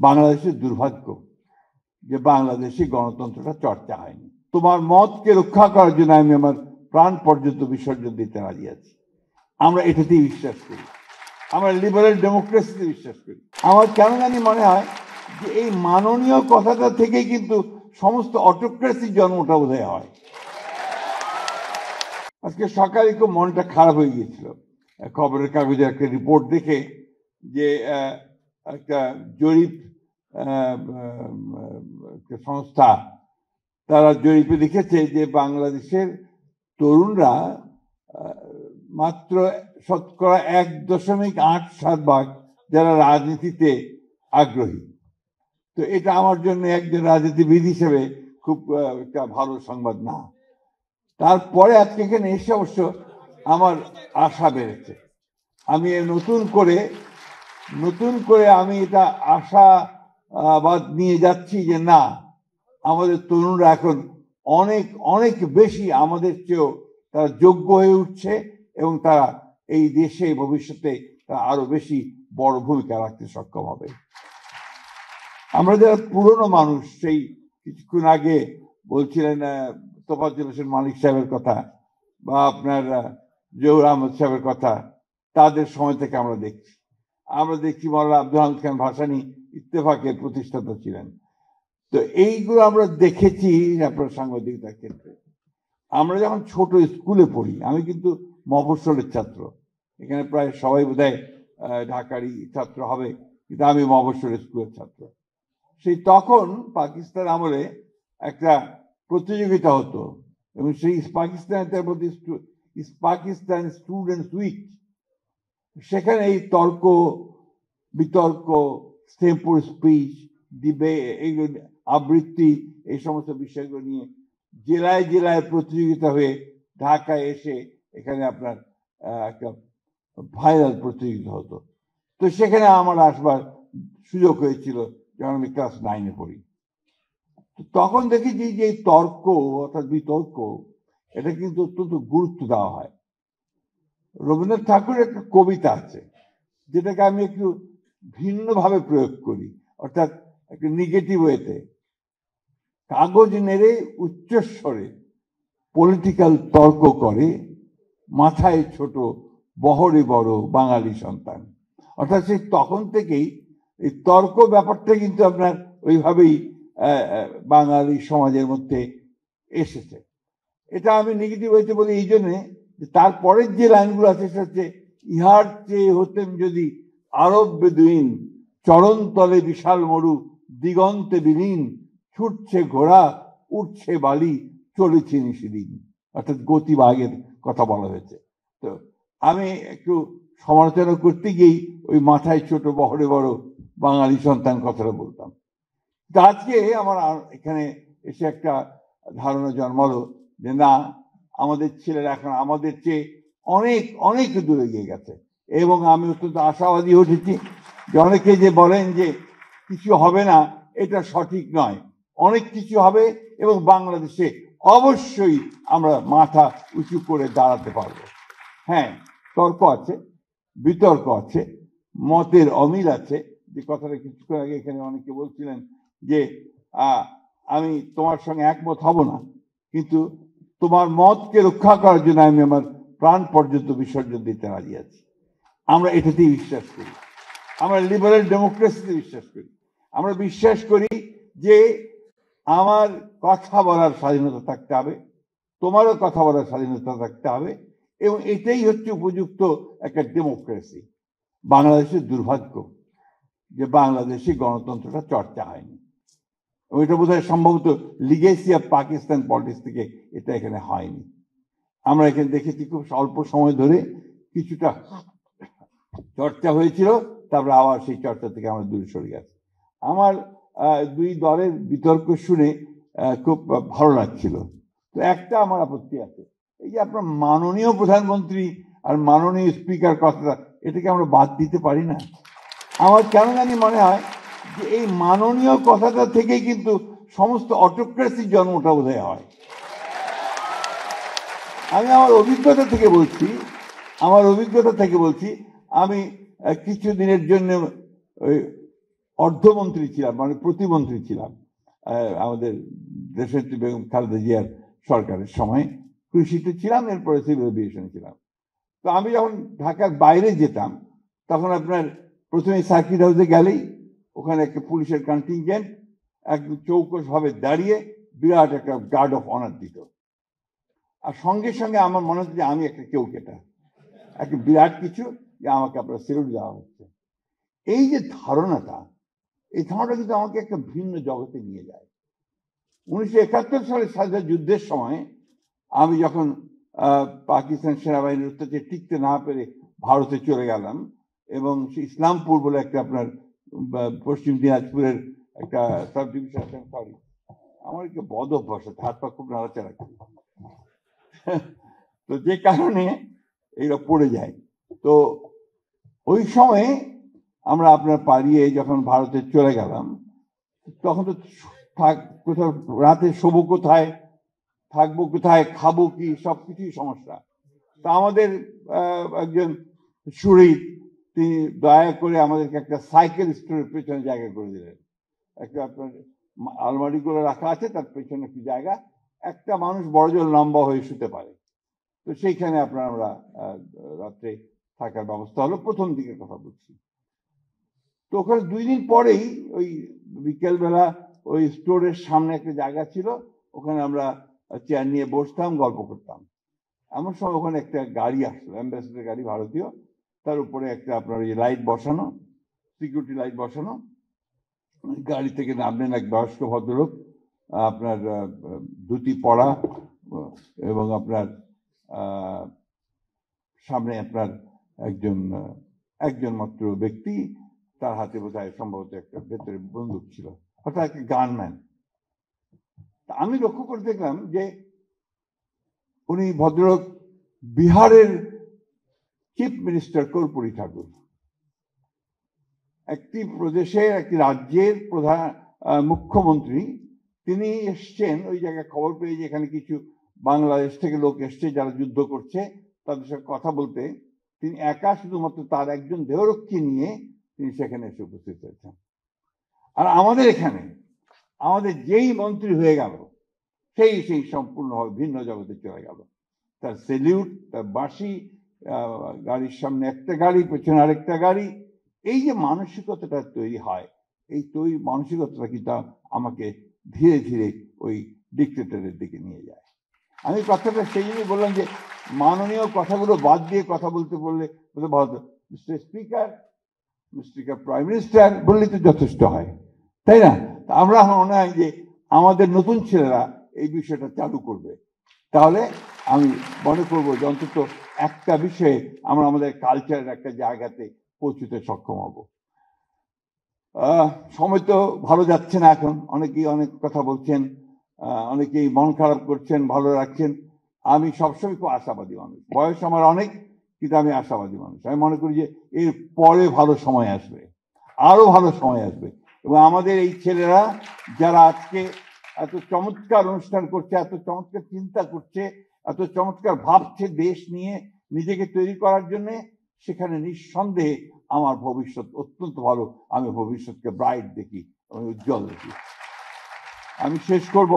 বাংলাদেশের দুর্ভাগ্য যে বাংলাদেশি গণতন্ত্রটা চর্চা হয়নি। তোমার মতকে রক্ষা করার জন্য আমি আমার প্রাণ পর্যন্ত বিসর্জন দিতে রাজি আছি। আমরা এটাতেই বিশ্বাস করি, আমরা লিবারেল ডেমোক্রেসিতে বিশ্বাস করি। আমার কেন জানি মনে হয় যে এই মাননীয় কথাটা থেকেই কিন্তু সমস্ত অটোক্রেসির জন্মটা বোধহয় হয়। আজকে সকালে খুব মনটা খারাপ হয়ে গিয়েছিল খবরের কাগজে একটা রিপোর্ট দেখে, যে একটা জরিপ সংস্থা তারা জরিপে দেখেছে যে বাংলাদেশের তরুণরা মাত্র শতকরা 1.87% যারা রাজনীতিতে আগ্রহী। তো এটা আমার জন্য একজন রাজনীতিবিদ হিসেবে খুব একটা ভালো সংবাদ না। তারপরে আজকে এখানে এসে অবশ্য আমার আশা বেড়েছে। আমি নতুন করে আমি এটা আশাবাদ নিয়ে যাচ্ছি যে না, আমাদের তরুণরা এখন অনেক অনেক বেশি আমাদের চেয়েও তারা যোগ্য হয়ে উঠছে এবং তারা এই দেশে ভবিষ্যতে তারা আরো বেশি বড় ভূমিকা রাখতে সক্ষম হবে। আমরা যারা পুরনো মানুষ, সেই কিছুক্ষণ আগে বলছিলেন তোফাজ্জল হোসেন মালিক সাহেবের কথা বা আপনার জহুর আহমদ সাহেবের কথা, তাদের সময় থেকে আমরা দেখছি মাওলানা আব্দুল হামিদ খান ভাসানী ইত্তেফাকের প্রতিষ্ঠাতা ছিলেন। তো এইগুলো আমরা দেখেছি আপনার সাংবাদিকতার ক্ষেত্রে। আমরা যখন ছোট স্কুলে পড়ি, আমি কিন্তু মফস্বলের ছাত্র, এখানে প্রায় সবাই বোধহয় ঢাকারই ছাত্র হবে, কিন্তু আমি মফস্বলের স্কুলের ছাত্র। সেই তখন পাকিস্তান আমলে একটা প্রতিযোগিতা হতো এবং সেই পাকিস্তান স্টুডেন্টস উইক, সেখানে এই তর্ক বিতর্ক, স্টেম্পোর স্পিচ, আবৃত্তি, এই সমস্ত বিষয়গুলো নিয়ে জেলায় জেলায় প্রতিযোগিতা হয়ে ঢাকায় এসে এখানে আপনার একটা ভাইরাল প্রতিযোগিতা হতো। তো সেখানে আমার আসবার সুযোগ হয়েছিল যখন আমি ক্লাস 9-এ পড়ি। তখন দেখেছি যে এই তর্ক অর্থাৎ বিতর্ক, এটা কিন্তু অত্যন্ত গুরুত্ব দেওয়া হয়। রবীন্দ্রনাথ ঠাকুরের একটা কবিতা আছে যেটাকে আমি একটু ভিন্নভাবে প্রয়োগ করি, অর্থাৎ একটু নেগেটিভ ওয়েতে। কাগজ নেড়ে উচ্চস্বরে পলিটিক্যাল তর্ক করে, মাথায় ছোট বহরে বড় বাঙালি সন্তান। অর্থাৎ সেই তখন থেকেই এই তর্ক ব্যাপারটা কিন্তু আপনার ওইভাবেই বাঙালি সমাজের মধ্যে এসেছে। এটা আমি নেগেটিভ ওয়েতে বলি এই জন্যে যে তারপরের যে লাইনগুলো আছে সেটা হচ্ছে, ইহার চেয়ে হতেন যদি আরব বেদুইন, চরণ তলে বিশাল মরু দিগন্তে বিলীন, ছুটছে ঘোড়া উঠছে বালি চলেছে নিশিদিন। অর্থাৎ গতিবাগের কথা বলা হয়েছে। তো আমি একটু সমালোচনা করতে গিয়েই ওই মাথায় ছোট বহরে বড় বাঙালি সন্তান কথাটা বলতাম। তা আজকে আমার এখানে এসে একটা ধারণা জন্মালো যে না, আমাদের ছেলেরা এখন আমাদের চেয়ে অনেক অনেক দূরে এগিয়ে গেছে এবং আমি অত্যন্ত আশাবাদী উঠেছি যে অনেকে যে বলেন যে কিছু হবে না, এটা সঠিক নয়। অনেক কিছু হবে এবং বাংলাদেশে অবশ্যই আমরা মাথা উঁচু করে দাঁড়াতে পারবো। হ্যাঁ, তর্ক আছে, বিতর্ক আছে, মতের অমিল আছে। যে কথাটা কিছুক্ষণ আগে এখানে অনেকে বলছিলেন যে আমি তোমার সঙ্গে একমত হব না, কিন্তু তোমার মতকে রক্ষা করার জন্য আমি আমার প্রাণ পর্যন্ত বিসর্জন দিতে রাজি আছি। আমরা এটাতেই বিশ্বাস করি, আমরা লিবারেল ডেমোক্রেসিতে বিশ্বাস করি। আমরা বিশ্বাস করি যে আমার কথা বলার স্বাধীনতা থাকতে হবে, তোমারও কথা বলার স্বাধীনতা থাকতে হবে, এবং এটাই হচ্ছে উপযুক্ত একটা ডেমোক্রেসি। বাংলাদেশের দুর্ভাগ্য যে বাংলাদেশি গণতন্ত্রটা চর্চা হয়নি, এবং এটা বোধহয় সম্ভবত লিগেসি অফ পাকিস্তান পলিটিক্স থেকে এটা এখানে হয়নি। আমরা এখানে দেখেছি খুব অল্প সময় ধরে কিছুটা চর্চা হয়েছিল, তারপরে আবার সেই চর্চা থেকে আমরা দূরে সরে গেছি। আমার দুই দলের বিতর্ক শুনে খুব ভালো লাগছিল। তো একটা আমার আপত্তি আছে, এই যে আপনার মাননীয় প্রধানমন্ত্রী আর মাননীয় স্পিকার কথাটা, এটাকে আমরা বাদ দিতে পারি না। আমার কেন জানি মনে হয় যে এই মাননীয় কথাটা থেকেই কিন্তু সমস্ত অটোক্রেসির জন্মটা বোধহয় হয়। আমি আমার অভিজ্ঞতা থেকে বলছি, আমি কিছু দিনের জন্য ওই অর্ধমন্ত্রী ছিলাম, মানে প্রতিমন্ত্রী ছিলাম আমাদের দেশনেত্রী বেগম খালেদা জিয়ার সরকারের সময়। কৃষিতে ছিলাম, এরপরে সিভিল এভিয়েশনে ছিলাম। তো আমি যখন ঢাকার বাইরে যেতাম তখন আপনার প্রথমে সার্কিট হাউসে গেলেই ওখানে একটা পুলিশের কন্টিনজেন্ট একদম চৌকস ভাবে দাঁড়িয়ে বিরাট একটা গার্ড অফ অনার দিত, আর সঙ্গে সঙ্গে আমার মনে হচ্ছে যে আমি একটা কেউ কেটা, একটা বিরাট কিছু, যে আমাকে আপনার সেলুট দেওয়া হচ্ছে। এই যে ধারণাটা, এই ধারণাটা কিন্তু আমাকে একটা ভিন্ন জগতে নিয়ে যায়। 1971 সালের স্বাধীনতা যুদ্ধের সময় আমি যখন পাকিস্তান সেনাবাহিনীর অত্যাচারে টিকতে না পেরে ভারতে চলে গেলাম, এবং ইসলামপুর বলে একটা আপনার পশ্চিম দিনাজপুরের একটা সাব ডিভিশন, সরি আমার একটু বদ অভ্যাস, হাত পা খুব নাড়াচাড়া করি, তো যে কারণে এইটা পড়ে যায়। তো ওই সময়ে আমরা আপনার পালিয়ে যখন ভারতে চলে গেলাম, তখন তো কোথাও রাতে শোবো কোথায়, থাকবো কোথায়, খাবো কি, সবকিছুই সমস্যা। তা আমাদের একজন সুরিত, তিনি দয়া করে আমাদেরকে একটা সাইকেল স্টোরের পেছনে জায়গা করে দিলেন। একটা আপনার আলমারি করে রাখা আছে, তার পেছনে একটি জায়গা, একটা মানুষ বড়জোর লম্বা হয়ে শুতে পারে। তো সেইখানে আপনার আমরা রাত্রে থাকার ব্যবস্থা হলো, প্রথম দিকের কথা বলছি। তো ওখানে 2 দিন পরেই ওই বিকেলবেলা ওই স্টোরের সামনে একটা জায়গা ছিল, ওখানে আমরা চেয়ার নিয়ে বসতাম, গল্প করতাম। এমন সময় ওখানে একটা গাড়ি আসলো, অ্যাম্বাসেডার গাড়ি ভারতীয়, তার উপরে একটা আপনার ওই লাইট বসানো, সিকিউরিটি লাইট বসানো। গাড়ি থেকে নামলেন এক বয়স্ক ভদ্রলোক, আপনার ধুতি পরা, এবং আপনার সামনে আপনার একজন মাত্র ব্যক্তি, তার হাতে বোধহয় সম্ভবত একটা ভেতরে বন্দুক ছিল, অর্থাৎ একটা গানম্যান। আমি লক্ষ্য করে দেখলাম যে উনি ভদ্রলোক বিহারের চিফ মিনিস্টার কর্পূরী ঠাকুর, একটি প্রদেশের, একটি রাজ্যের প্রধান মুখ্যমন্ত্রী। তিনি এসছেন ওই জায়গায়, খবর পেয়ে যে এখানে কিছু বাংলাদেশ থেকে লোক এসছে যারা যুদ্ধ করছে, তাদের সাথে কথা বলতে। তিনি একা শুধুমাত্র তার একজন দেহরক্ষী নিয়ে তিনি সেখানে এসে উপস্থিত হয়েছেন। আর আমাদের এখানে আমাদের যেই মন্ত্রী হয়ে গেল, সেই সম্পূর্ণভাবে ভিন্ন জগতে চলে গেল। তার সেলিউট, তার বাঁশি, গাড়ির সামনে একটা গাড়ি, পেছনে আরেকটা গাড়ি, এই যে মানসিকতাটা তৈরি হয়, এই মানসিকতাটা কিন্তু আমাকে ধীরে ধীরে ওই ডিক্টেটরের দিকে নিয়ে যায়। আমি কথাটা সেই জন্যই বললাম যে মাননীয় কথাগুলো বাদ দিয়ে কথা বলতে বললে mister speaker, mister prime minister বললে তো যথেষ্ট হয়, তাই না? আমরা মনে হয় যে আমাদের নতুন ছেলেরা এই বিষয়টা চালু করবে, তাহলে আমি মনে করবো যে অন্তত একটা বিষয়ে আমরা আমাদের কালচারের একটা জায়গাতে পৌঁছতে সক্ষম হব। সময় তো ভালো যাচ্ছে না, এখন অনেকেই অনেক কথা বলছেন, অনেকেই মন খারাপ করছেন, ভালো রাখছেন। আমি সবসময় খুব আশাবাদী মানুষ, বয়স আমার অনেক, কিন্তু আমি আশাবাদী মানুষ। আমি মনে করি যে এর পরে ভালো সময় আসবে, আরো ভালো সময় আসবে, এবং আমাদের এই ছেলেরা যারা আজকে এত চমৎকার অনুষ্ঠান করছে, এত চমৎকার চিন্তা করছে, এত চমৎকার ভাবছে দেশ নিয়ে নিজেকে তৈরি করার জন্য, সেখানে নিঃসন্দেহে আমার ভবিষ্যৎ অত্যন্ত ভালো। আমি ভবিষ্যৎকে ব্রাইট দেখি, আমি উজ্জ্বল দেখি। আমি শেষ করব,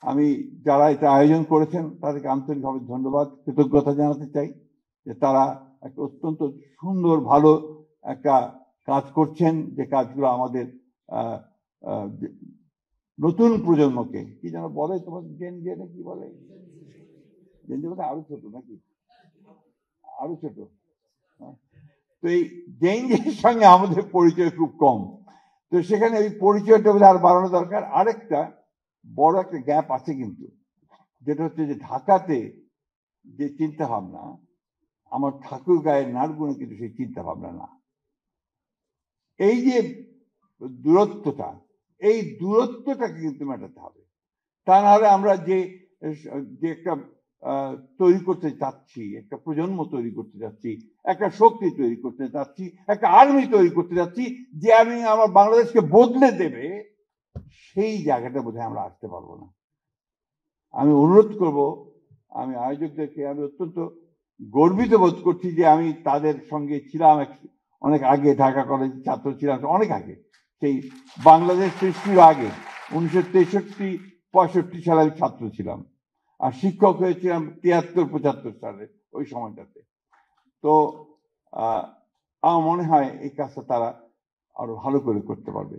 আমি যারা এটা আয়োজন করেছেন তাদেরকে আন্তরিকভাবে ধন্যবাদ, কৃতজ্ঞতা জানাতে চাই যে তারা একটা অত্যন্ত সুন্দর ভালো একটা কাজ করছেন, যে কাজগুলো আমাদের নতুন প্রজন্মকে, কি যেন বলে তোমার জেন কি বলে, আরো ছোট নাকি, আরো ছোট, তো এই জেনদের সঙ্গে আমাদের পরিচয় খুব কম। তো সেখানে ওই পরিচয়টা বোধহয় আর বাড়ানো দরকার। আরেকটা বড় একটা গ্যাপ আছে কিন্তু, যেটা হচ্ছে যে ঢাকাতে যে চিন্তা ভাবনা, আমার ঠাকুর গায়ের নাড়গুলো কিন্তু সেই চিন্তা ভাবনা না। এই যে দূরত্বটা, এই দূরত্বটাকে কিন্তু মেটাতে হবে। তা নাহলে আমরা যে একটা তৈরি করতে চাচ্ছি, একটা প্রজন্ম তৈরি করতে যাচ্ছি, একটা শক্তি তৈরি করতে যাচ্ছি, একটা আর্মি তৈরি করতে যাচ্ছি, যে আর্মি আমার বাংলাদেশকে বদলে দেবে, সেই জায়গাটা বোধহয় আমরা আসতে পারবো না। আমি অনুরোধ করব, আমি আয়োজকদেরকে, আমি অত্যন্ত গর্বিত বোধ করছি যে আমি তাদের সঙ্গে ছিলাম অনেক আগে, ঢাকা কলেজ ছাত্র ছিলাম অনেক আগে, সেই বাংলাদেশ সৃষ্টির আগে 1963-65 সালে আমি ছাত্র ছিলাম, আর শিক্ষক হয়েছিলাম 73-75 সালে, ওই সময়টাতে। তো আমার মনে হয় এই কাজটা তারা আরো ভালো করে করতে পারবে।